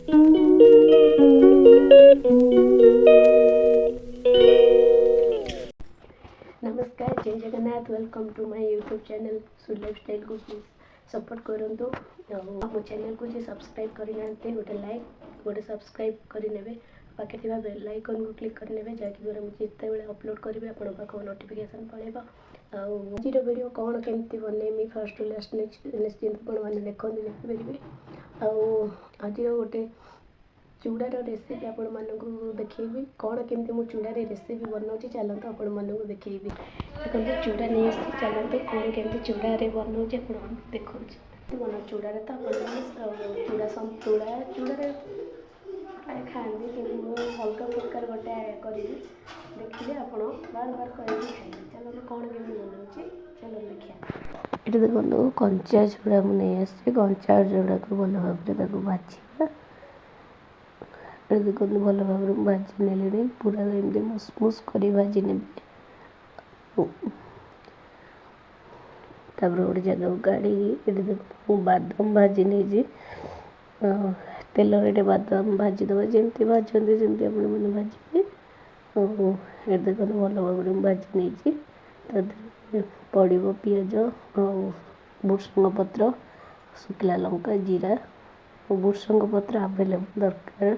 नमस्कार, जय Jagannath. Welcome to my YouTube channel सुड लाइफस्टाइल को प्लीज सपोर्ट करूँ। मो चैनल को जी सब्सक्राइब करना गोटे लाइक गोटे सब्सक्राइब करने पाखे थी बेल आइकन को क्लिक करने जहाँद्वारा मुझे जिते बड़े अपलोड करेंगे आपण पाख नोटिफिकेशन पड़ेगा। आज वीडियो कौन केमती बनैमी फर्स्ट लास्ट निश्चिंत मैंने देखते देखिपारे। आज गोटे चूड़ार रेसिपी आपण मानक देखी कौन केमती मो चूड़ार रेसिपी बनाऊँगी चलते आपण मानक देखी। देखते चूड़ा नहीं आसी चलते कौन केमती चूड़ारे बनाऊँगी आप देखा बना चूड़ारे तो आप चूड़ा सतुड़ा चूड़ारे प्राय खाती कि अलग प्रकार गोटे करी देखिए आप बार बार कर खाइए। चलो कौन केमती बनाऊँगी चलो देखिए। ये देखो कंचा चूड़ा मुझे आसी कंचा चूड़ा को भल भाव भाजवा देखो भल भाव भाजी ने पूरा एमती मुसमुस कर भाजी ने गोटे जगह काढ़ी देखो बादाम भाजी नहीं तेल ये बादाम भाजीदे जमी भाजते जमी आपने भाजे ये देखो भल भाव भाजी नहीं पड़ो पिज भुसंग पत्र शुखला लंका जीरा और भुसंग पत्र आवेलेबल दरकार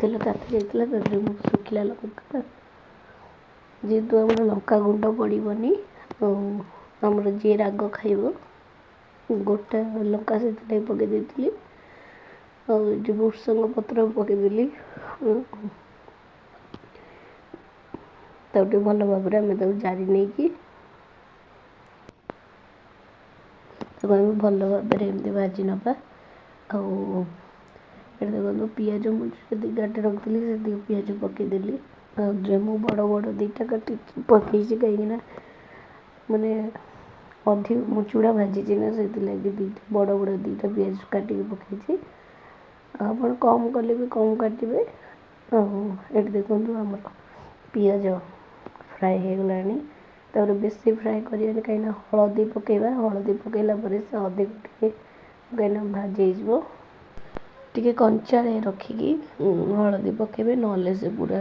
तेल ताती जाता शुखला लंका जेहेतु आम लंका गुंड पड़ोनी आमर जी राग खाइब गोटा लंका से पकई देती जो भुसंग पत्र पकईदेली भल भाव आम जारी नहीं भल भाव एमती भाजी नवा देखो पिज मुझे काटे रखी से पिज पकईदेली जो मु बड़ बड़ दीटा काटी पकई कहीं माने अधिक मु चूड़ा भाजी ना से दीटा बड़ बड़ दीटा पिज काटिक पकई आप कम कले भी कम काटे ये देखो आम पिज फ्राए हो गला बेसी फ्राए कर कहीं हलदी पकेबा हलदी पकेला से अधिक कहीं भाजी टे कंचा रखिकी हलदी पकेबे ना से पूरा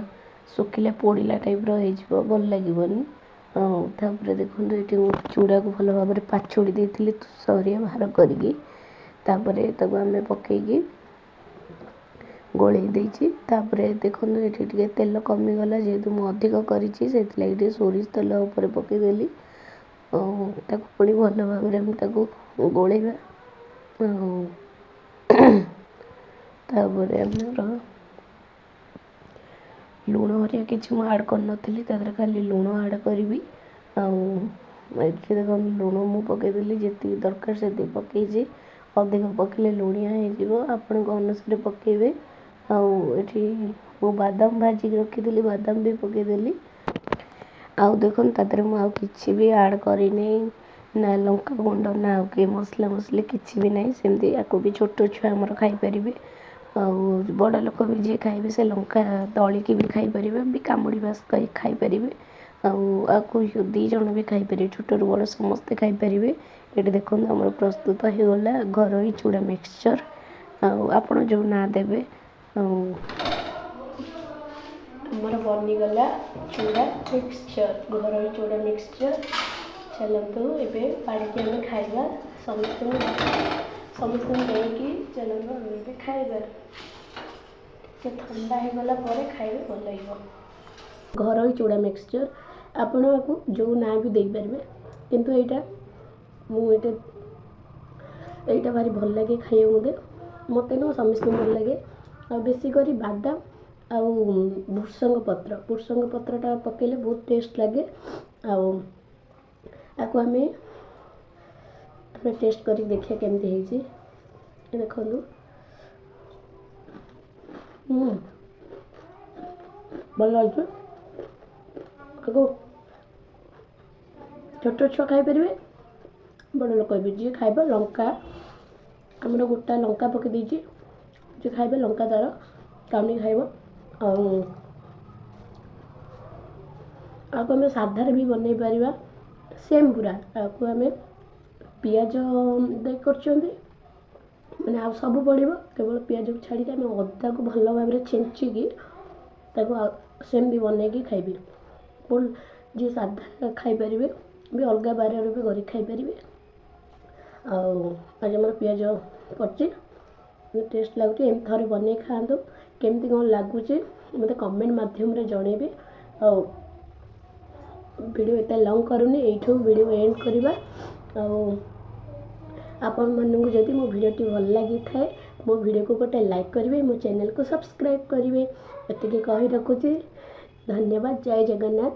शुखिला पोड़ा टाइप हो भल लगे। तापर देखो ये चूड़ा को भल भाव पाछोड़ी देती सरिया बाहर करी आम पकईकी गोल देखो ये तेल कमीगला जेहेतु मुझे अधिक कर सोरिष तेल उपर पकईदेली पुणी भल भाव गोलैबा आमर लुण हरिया कि आड कर खाली लुण आड करी देखो लुण मु पकईदेली जी दरकार से पकईजे अधिक पकड़े लुणिया हो अनुसार पकईबे आठी मु बादाम भाजिक रखीदी बादाम भी पकईदेली देखो तादर मुझे भी आड करनी ना लंका गुंड ना कि मसला मसली किसी भी ना सेमती आपको भी छोट छुआ आमर खाईपर बड़ लोक भी जी खाइबे से लंका दलिकी भी खाईपर भी कामुड़ी बास खाईपर आपको दी जन भी खाईपर छोट रू बड़ समस्ते खाईपर। ये देखो आम प्रस्तुत हो गला घर चूड़ा मिक्सचर आपण जो ना देवे आमर बनीगला चूड़ा मिक्सचर घर चूड़ा मिक्सचर चलतु ए पाड़ी आम खाइबा समस्त देकी चलतु आम खाइबा ठंडा हो गला खाइबे भल लगे। घर चूड़ा मिक्सचर आपण को जो ना भी दे पारे किंतु एटा मुझे यहाँ भारी भल लगे खाइए मत ना समस्त भल लगे बेसी करी बादाम आउ भुसंग पत्रटा पकेले बहुत टेस्ट लगे आपको आम टेस्ट कर देखिए केमती देखु भल लगे छोट छुआ खाईपर बड़ लोक भी जी खाइब लंका आमर गोटा लंका पकई देती जी खाइबे लंका तार कामड़ी खाइब आपको आम साधार भी बनई पार सेम पूरा आपको आम पिज दे कर ମାନେ ଆଉ ସବୁ ପଡ଼ିବ, କେବଳ ପିଆଜକୁ ଛାଡ଼ିକି ଆମେ ଅଦାକୁ ଭଲ ଭାବରେ ଛେଞ୍ଚିକି ତାକୁ ସେମିତି ବନେଇକି ଖାଇବେ। ଯିଏ ସାଧା ଖାଇପାରିବେ ବି ଅଲଗା ବାରରେ ବି କରିକି ଖାଇପାରିବେ। ଆଉ ଆଜି ଆମର ପିଆଜ ପଡ଼ିଛି, ଟେଷ୍ଟ ଲାଗୁଛି। ଏମିତି ଥରେ ବନେଇ ଖାଆନ୍ତୁ, କେମିତି କ'ଣ ଲାଗୁଛି ମୋତେ କମେଣ୍ଟ ମାଧ୍ୟମରେ ଜଣେଇବେ। ଆଉ ଭିଡ଼ିଓ ଏତେ ଲଙ୍ଗ୍ କରୁନି, ଏଇଠୁ ଭିଡ଼ିଓ ଏଣ୍ଡ କରିବା। ଆଉ ଆପଣମାନଙ୍କୁ ଯଦି ମୋ ଭିଡ଼ିଓଟି ଭଲ ଲାଗିଥାଏ ମୋ ଭିଡ଼ିଓକୁ ଗୋଟେ ଲାଇକ୍ କରିବେ, ମୋ ଚ୍ୟାନେଲକୁ ସବସ୍କ୍ରାଇବ୍ କରିବେ। ଏତିକି କହି ରଖୁଛି। ଧନ୍ୟବାଦ। ଜୟ ଜଗନ୍ନାଥ।